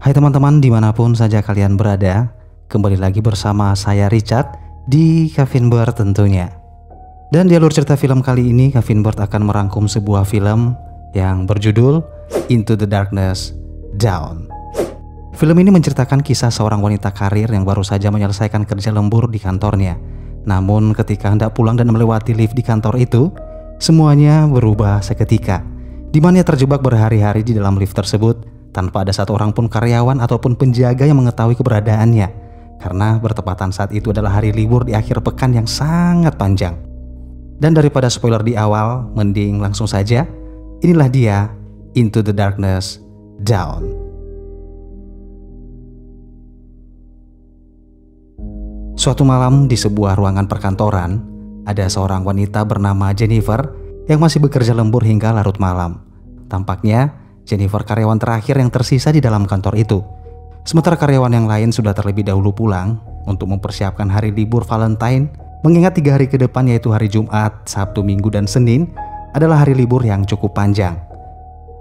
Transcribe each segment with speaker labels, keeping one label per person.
Speaker 1: Hai teman-teman, dimanapun saja kalian berada, kembali lagi bersama saya Richard di Kevin Bird tentunya. Dan di alur cerita film kali ini, Kevin Bird akan merangkum sebuah film yang berjudul Into the Darkness Down. Film ini menceritakan kisah seorang wanita karir yang baru saja menyelesaikan kerja lembur di kantornya. Namun ketika hendak pulang dan melewati lift di kantor itu, semuanya berubah seketika, di mana ia terjebak berhari-hari di dalam lift tersebut tanpa ada satu orang pun karyawan ataupun penjaga yang mengetahui keberadaannya, karena bertepatan saat itu adalah hari libur di akhir pekan yang sangat panjang. Dan daripada spoiler di awal, mending langsung saja. Inilah dia, Into the Darkness Down. Suatu malam di sebuah ruangan perkantoran, ada seorang wanita bernama Jennifer yang masih bekerja lembur hingga larut malam. Tampaknya Jennifer karyawan terakhir yang tersisa di dalam kantor itu. Sementara karyawan yang lain sudah terlebih dahulu pulang untuk mempersiapkan hari libur Valentine, mengingat 3 hari ke depan yaitu hari Jumat, Sabtu, Minggu, dan Senin adalah hari libur yang cukup panjang.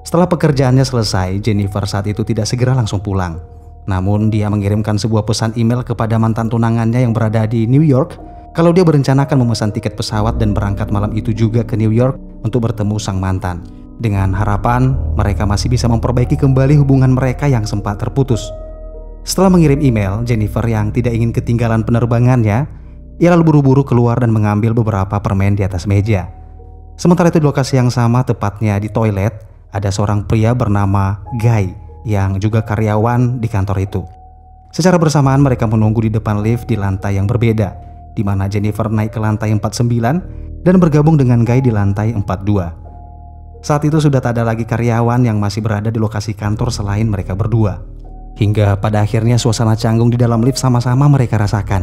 Speaker 1: Setelah pekerjaannya selesai, Jennifer saat itu tidak segera langsung pulang. Namun dia mengirimkan sebuah pesan email kepada mantan tunangannya yang berada di New York kalau dia berencanakan memesan tiket pesawat dan berangkat malam itu juga ke New York untuk bertemu sang mantan, dengan harapan mereka masih bisa memperbaiki kembali hubungan mereka yang sempat terputus. Setelah mengirim email, Jennifer yang tidak ingin ketinggalan penerbangannya, ia lalu buru-buru keluar dan mengambil beberapa permen di atas meja. Sementara itu di lokasi yang sama, tepatnya di toilet, ada seorang pria bernama Guy yang juga karyawan di kantor itu. Secara bersamaan mereka menunggu di depan lift di lantai yang berbeda, di mana Jennifer naik ke lantai 49 dan bergabung dengan Guy di lantai 42. Saat itu sudah tak ada lagi karyawan yang masih berada di lokasi kantor selain mereka berdua. Hingga pada akhirnya suasana canggung di dalam lift sama-sama mereka rasakan.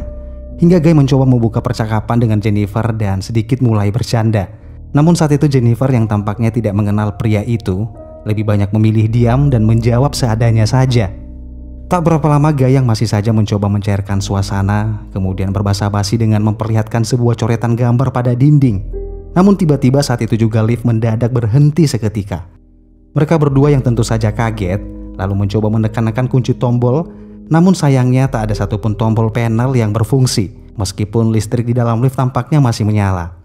Speaker 1: Hingga Guy mencoba membuka percakapan dengan Jennifer dan sedikit mulai bercanda. Namun saat itu Jennifer yang tampaknya tidak mengenal pria itu, lebih banyak memilih diam dan menjawab seadanya saja. Tak berapa lama Guy yang masih saja mencoba mencairkan suasana, kemudian berbasa-basi dengan memperlihatkan sebuah coretan gambar pada dinding. Namun tiba-tiba saat itu juga lift mendadak berhenti seketika. Mereka berdua yang tentu saja kaget, lalu mencoba menekan-nekan kunci tombol, namun sayangnya tak ada satupun tombol panel yang berfungsi, meskipun listrik di dalam lift tampaknya masih menyala.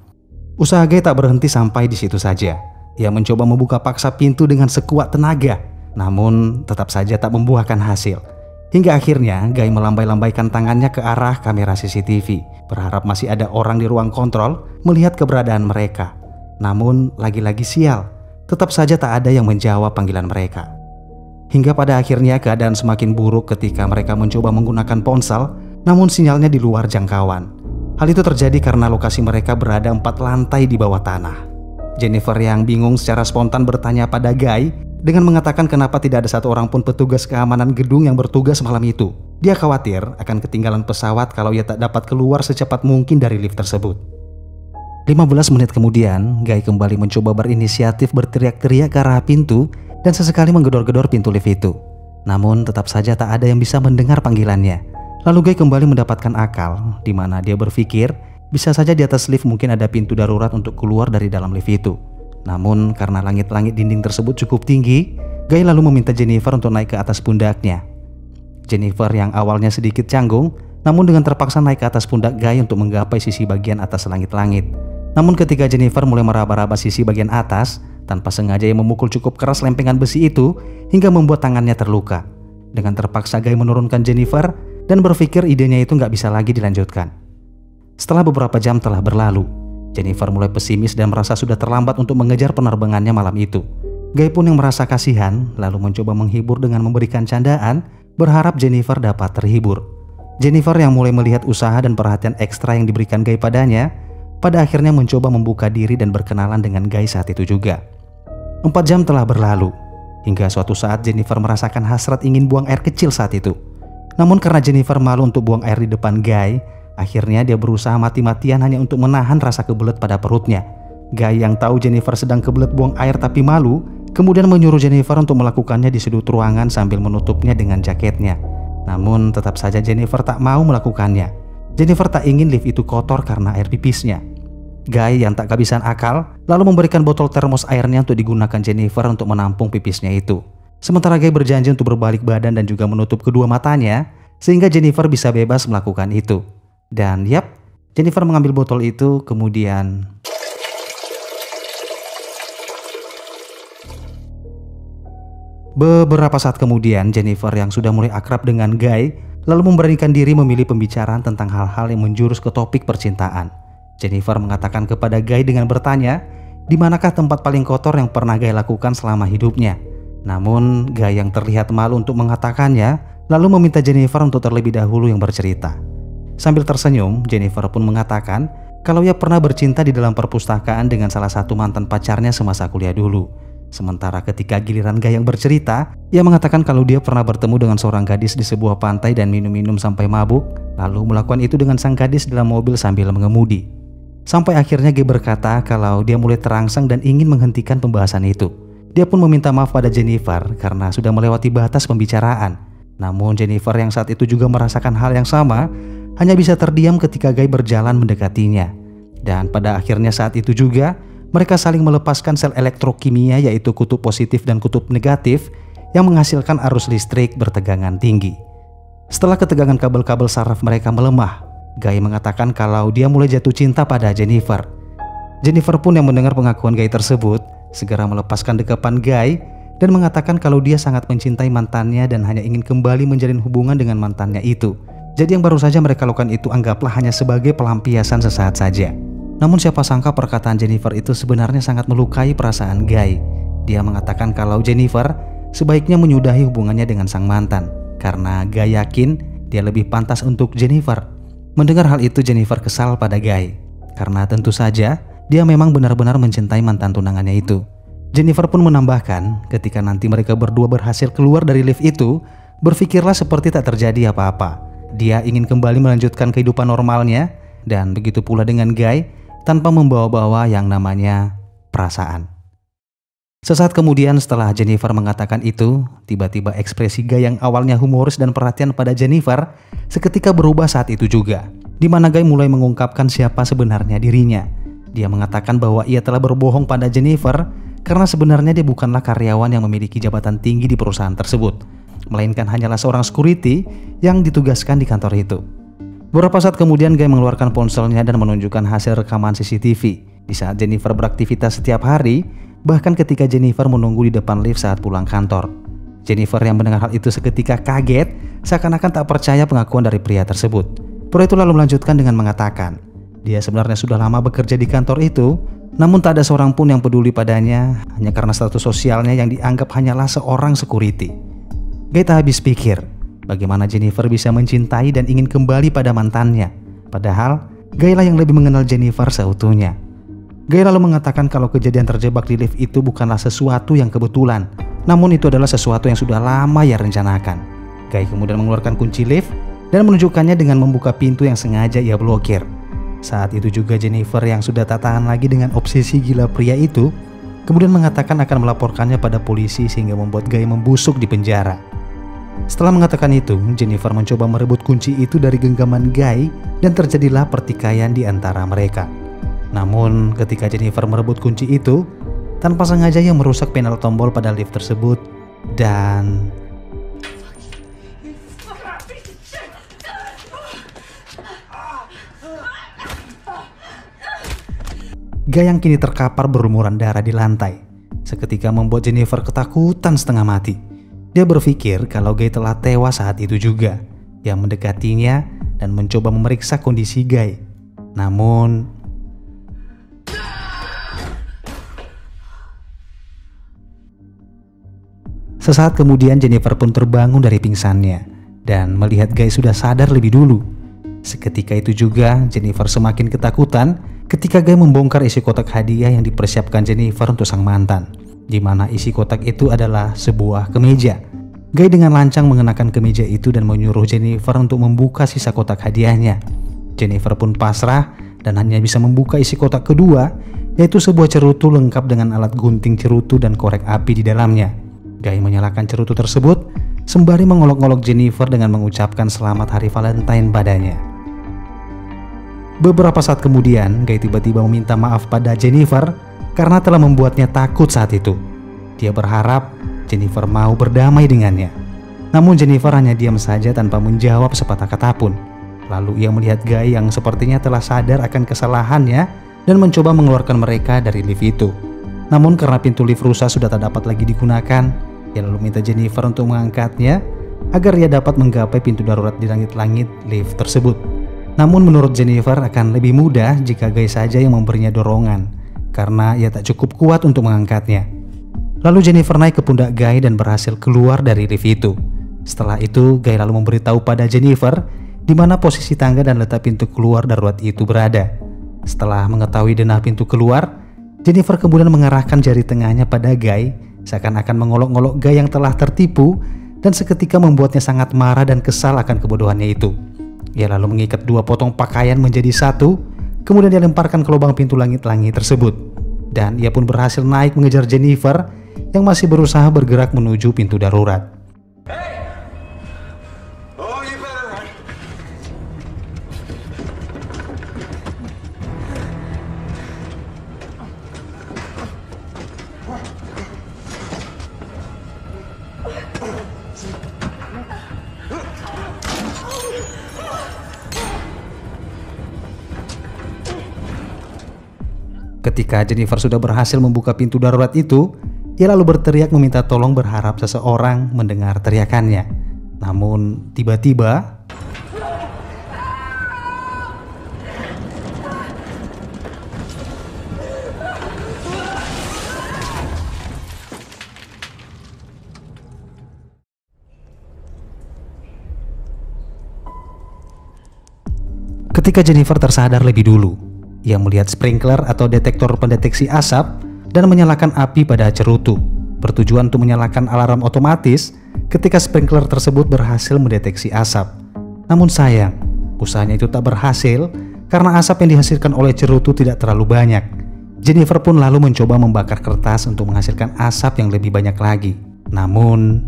Speaker 1: Usaha Guy tak berhenti sampai di situ saja. Ia mencoba membuka paksa pintu dengan sekuat tenaga, namun tetap saja tak membuahkan hasil. Hingga akhirnya Guy melambai-lambaikan tangannya ke arah kamera CCTV, berharap masih ada orang di ruang kontrol melihat keberadaan mereka. Namun lagi-lagi sial, tetap saja tak ada yang menjawab panggilan mereka. Hingga pada akhirnya keadaan semakin buruk ketika mereka mencoba menggunakan ponsel, namun sinyalnya di luar jangkauan. Hal itu terjadi karena lokasi mereka berada 4 lantai di bawah tanah. Jennifer yang bingung secara spontan bertanya pada Guy dengan mengatakan kenapa tidak ada satu orang pun petugas keamanan gedung yang bertugas malam itu. Dia khawatir akan ketinggalan pesawat kalau ia tak dapat keluar secepat mungkin dari lift tersebut. 15 menit kemudian, Guy kembali mencoba berinisiatif berteriak-teriak ke arah pintu dan sesekali menggedor-gedor pintu lift itu. Namun tetap saja tak ada yang bisa mendengar panggilannya. Lalu Guy kembali mendapatkan akal, di mana dia berpikir bisa saja di atas lift mungkin ada pintu darurat untuk keluar dari dalam lift itu. Namun karena langit-langit dinding tersebut cukup tinggi, Guy lalu meminta Jennifer untuk naik ke atas pundaknya. Jennifer yang awalnya sedikit canggung, namun dengan terpaksa naik ke atas pundak Guy untuk menggapai sisi bagian atas langit-langit. Namun ketika Jennifer mulai meraba-raba sisi bagian atas, tanpa sengaja ia memukul cukup keras lempengan besi itu hingga membuat tangannya terluka. Dengan terpaksa Guy menurunkan Jennifer dan berpikir idenya itu nggak bisa lagi dilanjutkan. Setelah beberapa jam telah berlalu, Jennifer mulai pesimis dan merasa sudah terlambat untuk mengejar penerbangannya malam itu. Guy pun yang merasa kasihan lalu mencoba menghibur dengan memberikan candaan, berharap Jennifer dapat terhibur. Jennifer yang mulai melihat usaha dan perhatian ekstra yang diberikan Guy padanya, pada akhirnya mencoba membuka diri dan berkenalan dengan Guy saat itu juga. 4 jam telah berlalu, hingga suatu saat Jennifer merasakan hasrat ingin buang air kecil saat itu. Namun karena Jennifer malu untuk buang air di depan Guy, akhirnya dia berusaha mati-matian hanya untuk menahan rasa kebelet pada perutnya. Guy yang tahu Jennifer sedang kebelet buang air tapi malu, kemudian menyuruh Jennifer untuk melakukannya di sudut ruangan sambil menutupnya dengan jaketnya. Namun tetap saja Jennifer tak mau melakukannya. Jennifer tak ingin lift itu kotor karena air pipisnya. Guy yang tak kehabisan akal lalu memberikan botol termos airnya untuk digunakan Jennifer untuk menampung pipisnya itu. Sementara Guy berjanji untuk berbalik badan dan juga menutup kedua matanya, sehingga Jennifer bisa bebas melakukan itu. Dan yap, Jennifer mengambil botol itu, kemudian beberapa saat kemudian Jennifer yang sudah mulai akrab dengan Guy lalu memberanikan diri memilih pembicaraan tentang hal-hal yang menjurus ke topik percintaan. Jennifer mengatakan kepada Guy dengan bertanya, di manakah tempat paling kotor yang pernah Guy lakukan selama hidupnya. Namun Guy yang terlihat malu untuk mengatakannya, lalu meminta Jennifer untuk terlebih dahulu yang bercerita. Sambil tersenyum, Jennifer pun mengatakan kalau ia pernah bercinta di dalam perpustakaan dengan salah satu mantan pacarnya semasa kuliah dulu. Sementara ketika giliran Guy yang bercerita, ia mengatakan kalau dia pernah bertemu dengan seorang gadis di sebuah pantai dan minum-minum sampai mabuk, lalu melakukan itu dengan sang gadis dalam mobil sambil mengemudi. Sampai akhirnya Guy berkata kalau dia mulai terangsang dan ingin menghentikan pembahasan itu. Dia pun meminta maaf pada Jennifer karena sudah melewati batas pembicaraan. Namun Jennifer yang saat itu juga merasakan hal yang sama, hanya bisa terdiam ketika Guy berjalan mendekatinya. Dan pada akhirnya saat itu juga, mereka saling melepaskan sel elektrokimia yaitu kutub positif dan kutub negatif yang menghasilkan arus listrik bertegangan tinggi. Setelah ketegangan kabel-kabel saraf mereka melemah, Guy mengatakan kalau dia mulai jatuh cinta pada Jennifer. Jennifer pun yang mendengar pengakuan Guy tersebut segera melepaskan dekapan Guy dan mengatakan kalau dia sangat mencintai mantannya dan hanya ingin kembali menjalin hubungan dengan mantannya itu. Jadi yang baru saja mereka lakukan itu anggaplah hanya sebagai pelampiasan sesaat saja. Namun siapa sangka perkataan Jennifer itu sebenarnya sangat melukai perasaan Guy. Dia mengatakan kalau Jennifer sebaiknya menyudahi hubungannya dengan sang mantan karena Guy yakin dia lebih pantas untuk Jennifer. Mendengar hal itu Jennifer kesal pada Guy karena tentu saja dia memang benar-benar mencintai mantan tunangannya itu. Jennifer pun menambahkan ketika nanti mereka berdua berhasil keluar dari lift itu, berpikirlah seperti tak terjadi apa-apa. Dia ingin kembali melanjutkan kehidupan normalnya dan begitu pula dengan Guy tanpa membawa-bawa yang namanya perasaan. Sesaat kemudian setelah Jennifer mengatakan itu, tiba-tiba ekspresi Guy yang awalnya humoris dan perhatian pada Jennifer seketika berubah saat itu juga, di mana Guy mulai mengungkapkan siapa sebenarnya dirinya. Dia mengatakan bahwa ia telah berbohong pada Jennifer karena sebenarnya dia bukanlah karyawan yang memiliki jabatan tinggi di perusahaan tersebut, melainkan hanyalah seorang security yang ditugaskan di kantor itu. Beberapa saat kemudian Guy mengeluarkan ponselnya dan menunjukkan hasil rekaman CCTV di saat Jennifer beraktivitas setiap hari, bahkan ketika Jennifer menunggu di depan lift saat pulang kantor. Jennifer yang mendengar hal itu seketika kaget, seakan-akan tak percaya pengakuan dari pria tersebut. Pria itu lalu melanjutkan dengan mengatakan, dia sebenarnya sudah lama bekerja di kantor itu, namun tak ada seorang pun yang peduli padanya hanya karena status sosialnya yang dianggap hanyalah seorang security. Guy tak habis pikir bagaimana Jennifer bisa mencintai dan ingin kembali pada mantannya. Padahal Guy lah yang lebih mengenal Jennifer seutuhnya. Guy lalu mengatakan kalau kejadian terjebak di lift itu bukanlah sesuatu yang kebetulan, namun itu adalah sesuatu yang sudah lama ia rencanakan. Guy kemudian mengeluarkan kunci lift dan menunjukkannya dengan membuka pintu yang sengaja ia blokir. Saat itu juga Jennifer yang sudah tak tahan lagi dengan obsesi gila pria itu, kemudian mengatakan akan melaporkannya pada polisi sehingga membuat Guy membusuk di penjara. Setelah mengatakan itu, Jennifer mencoba merebut kunci itu dari genggaman Guy dan terjadilah pertikaian di antara mereka. Namun ketika Jennifer merebut kunci itu, tanpa sengaja ia merusak panel tombol pada lift tersebut dan Guy yang kini terkapar berlumuran darah di lantai, seketika membuat Jennifer ketakutan setengah mati. Dia berpikir kalau Guy telah tewas saat itu juga. Dia mendekatinya dan mencoba memeriksa kondisi Guy. Namun sesaat kemudian Jennifer pun terbangun dari pingsannya dan melihat Guy sudah sadar lebih dulu. Seketika itu juga Jennifer semakin ketakutan ketika Guy membongkar isi kotak hadiah yang dipersiapkan Jennifer untuk sang mantan, di mana isi kotak itu adalah sebuah kemeja. Guy dengan lancang mengenakan kemeja itu dan menyuruh Jennifer untuk membuka sisa kotak hadiahnya. Jennifer pun pasrah dan hanya bisa membuka isi kotak kedua, yaitu sebuah cerutu lengkap dengan alat gunting cerutu dan korek api di dalamnya. Guy menyalakan cerutu tersebut sembari mengolok-olok Jennifer dengan mengucapkan selamat hari Valentine padanya. Beberapa saat kemudian, Guy tiba-tiba meminta maaf pada Jennifer karena telah membuatnya takut saat itu. Dia berharap Jennifer mau berdamai dengannya. Namun Jennifer hanya diam saja tanpa menjawab sepatah kata pun. Lalu ia melihat Guy yang sepertinya telah sadar akan kesalahannya dan mencoba mengeluarkan mereka dari lift itu. Namun karena pintu lift rusak sudah tak dapat lagi digunakan, ia lalu minta Jennifer untuk mengangkatnya agar ia dapat menggapai pintu darurat di langit-langit lift tersebut. Namun menurut Jennifer akan lebih mudah jika Guy saja yang memberinya dorongan, karena ia tak cukup kuat untuk mengangkatnya. Lalu Jennifer naik ke pundak Guy dan berhasil keluar dari lift itu. Setelah itu Guy lalu memberitahu pada Jennifer di mana posisi tangga dan letak pintu keluar darurat itu berada. Setelah mengetahui denah pintu keluar, Jennifer kemudian mengarahkan jari tengahnya pada Guy, seakan-akan mengolok-olok Guy yang telah tertipu, dan seketika membuatnya sangat marah dan kesal akan kebodohannya itu. Ia lalu mengikat dua potong pakaian menjadi satu, kemudian dia lemparkan ke lubang pintu langit-langit tersebut. Dan ia pun berhasil naik mengejar Jennifer yang masih berusaha bergerak menuju pintu darurat. Ketika Jennifer sudah berhasil membuka pintu darurat itu, ia lalu berteriak meminta tolong berharap seseorang mendengar teriakannya. Namun tiba-tiba ketika Jennifer tersadar lebih dulu, ia melihat sprinkler atau detektor pendeteksi asap dan menyalakan api pada cerutu, bertujuan untuk menyalakan alarm otomatis ketika sprinkler tersebut berhasil mendeteksi asap. Namun sayang, usahanya itu tak berhasil karena asap yang dihasilkan oleh cerutu tidak terlalu banyak. Jennifer pun lalu mencoba membakar kertas untuk menghasilkan asap yang lebih banyak lagi. Namun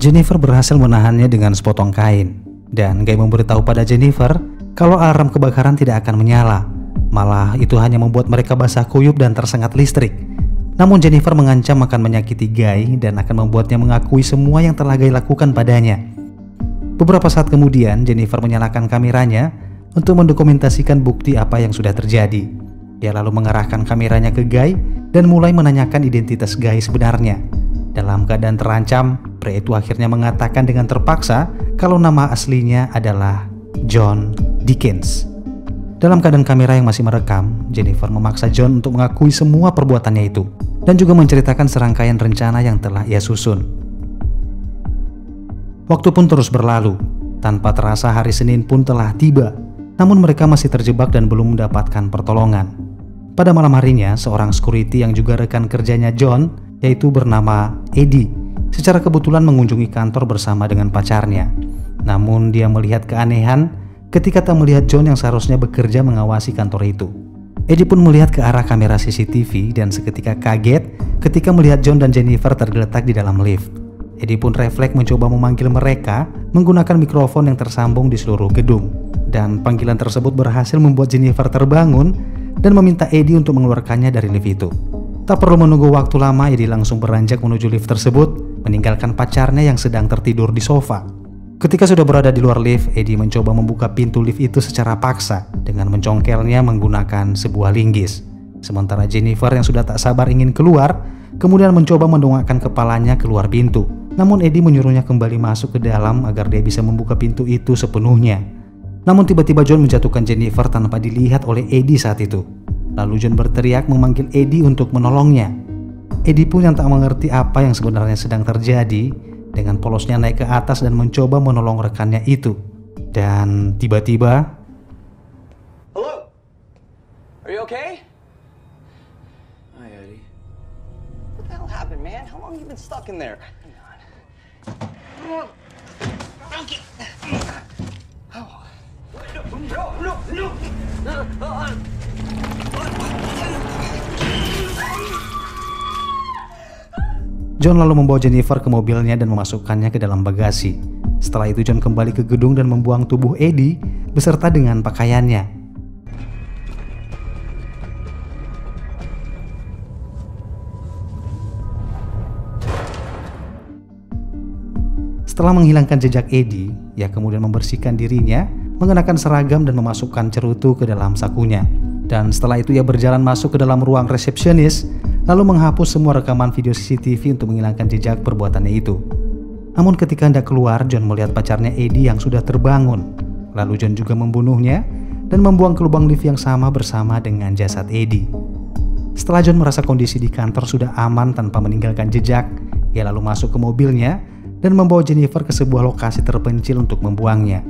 Speaker 1: Jennifer berhasil menahannya dengan sepotong kain, dan Guy memberitahu pada Jennifer kalau alarm kebakaran tidak akan menyala, malah itu hanya membuat mereka basah kuyup dan tersengat listrik. Namun Jennifer mengancam akan menyakiti Guy dan akan membuatnya mengakui semua yang telah Guy lakukan padanya. Beberapa saat kemudian Jennifer menyalakan kameranya untuk mendokumentasikan bukti apa yang sudah terjadi. Dia lalu mengarahkan kameranya ke Guy dan mulai menanyakan identitas Guy sebenarnya. Dalam keadaan terancam, pria itu akhirnya mengatakan dengan terpaksa kalau nama aslinya adalah John Dickens. Dalam keadaan kamera yang masih merekam, Jennifer memaksa John untuk mengakui semua perbuatannya itu dan juga menceritakan serangkaian rencana yang telah ia susun. Waktu pun terus berlalu, tanpa terasa hari Senin pun telah tiba, namun mereka masih terjebak dan belum mendapatkan pertolongan. Pada malam harinya, seorang security yang juga rekan kerjanya John, yaitu bernama Eddie, secara kebetulan mengunjungi kantor bersama dengan pacarnya. Namun dia melihat keanehan ketika tak melihat John yang seharusnya bekerja mengawasi kantor itu. Eddie pun melihat ke arah kamera CCTV dan seketika kaget ketika melihat John dan Jennifer tergeletak di dalam lift. Eddie pun refleks mencoba memanggil mereka menggunakan mikrofon yang tersambung di seluruh gedung. Dan panggilan tersebut berhasil membuat Jennifer terbangun dan meminta Eddie untuk mengeluarkannya dari lift itu. Tak perlu menunggu waktu lama, Eddie langsung beranjak menuju lift tersebut, meninggalkan pacarnya yang sedang tertidur di sofa. Ketika sudah berada di luar lift, Eddie mencoba membuka pintu lift itu secara paksa dengan mencongkelnya menggunakan sebuah linggis. Sementara Jennifer yang sudah tak sabar ingin keluar, kemudian mencoba mendongakkan kepalanya keluar pintu. Namun Eddie menyuruhnya kembali masuk ke dalam agar dia bisa membuka pintu itu sepenuhnya. Namun tiba-tiba John menjatuhkan Jennifer tanpa dilihat oleh Eddie saat itu. Lalu John berteriak memanggil Eddie untuk menolongnya. Eddie pun yang tak mengerti apa yang sebenarnya sedang terjadi, dengan polosnya naik ke atas dan mencoba menolong rekannya itu. Dan tiba-tiba,
Speaker 2: Hello? Are you okay? Hi, Eddie. What the hell happened, man? How long have you been stuck in there? Hang on. Okay. Oh. No.
Speaker 1: John lalu membawa Jennifer ke mobilnya dan memasukkannya ke dalam bagasi. Setelah itu John kembali ke gedung dan membuang tubuh Eddie beserta dengan pakaiannya. Setelah menghilangkan jejak Eddie, ia kemudian membersihkan dirinya, mengenakan seragam dan memasukkan cerutu ke dalam sakunya. Dan setelah itu ia berjalan masuk ke dalam ruang resepsionis, lalu menghapus semua rekaman video CCTV untuk menghilangkan jejak perbuatannya itu. Namun ketika hendak keluar, John melihat pacarnya Eddie yang sudah terbangun. Lalu John juga membunuhnya dan membuang ke lubang lift yang sama bersama dengan jasad Eddie. Setelah John merasa kondisi di kantor sudah aman tanpa meninggalkan jejak, ia lalu masuk ke mobilnya dan membawa Jennifer ke sebuah lokasi terpencil untuk membuangnya.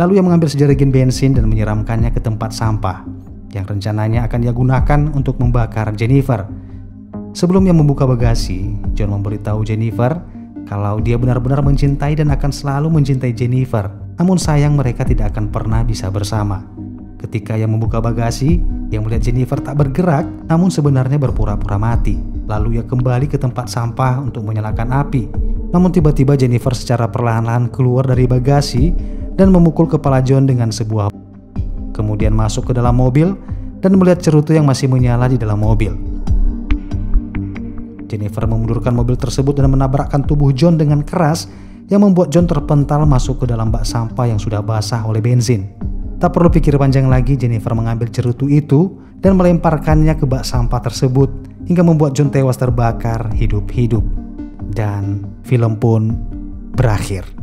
Speaker 1: Lalu ia mengambil sejerigen bensin dan menyiramkannya ke tempat sampah yang rencananya akan ia gunakan untuk membakar Jennifer. Sebelum ia membuka bagasi, John memberitahu Jennifer kalau dia benar-benar mencintai dan akan selalu mencintai Jennifer. Namun sayang mereka tidak akan pernah bisa bersama. Ketika ia membuka bagasi, ia melihat Jennifer tak bergerak namun sebenarnya berpura-pura mati. Lalu ia kembali ke tempat sampah untuk menyalakan api. Namun tiba-tiba Jennifer secara perlahan-lahan keluar dari bagasi dan memukul kepala John dengan sebuah, kemudian masuk ke dalam mobil dan melihat cerutu yang masih menyala di dalam mobil. Jennifer memundurkan mobil tersebut dan menabrakkan tubuh John dengan keras yang membuat John terpental masuk ke dalam bak sampah yang sudah basah oleh bensin. Tak perlu pikir panjang lagi, Jennifer mengambil cerutu itu dan melemparkannya ke bak sampah tersebut hingga membuat John tewas terbakar hidup-hidup. Dan film pun berakhir.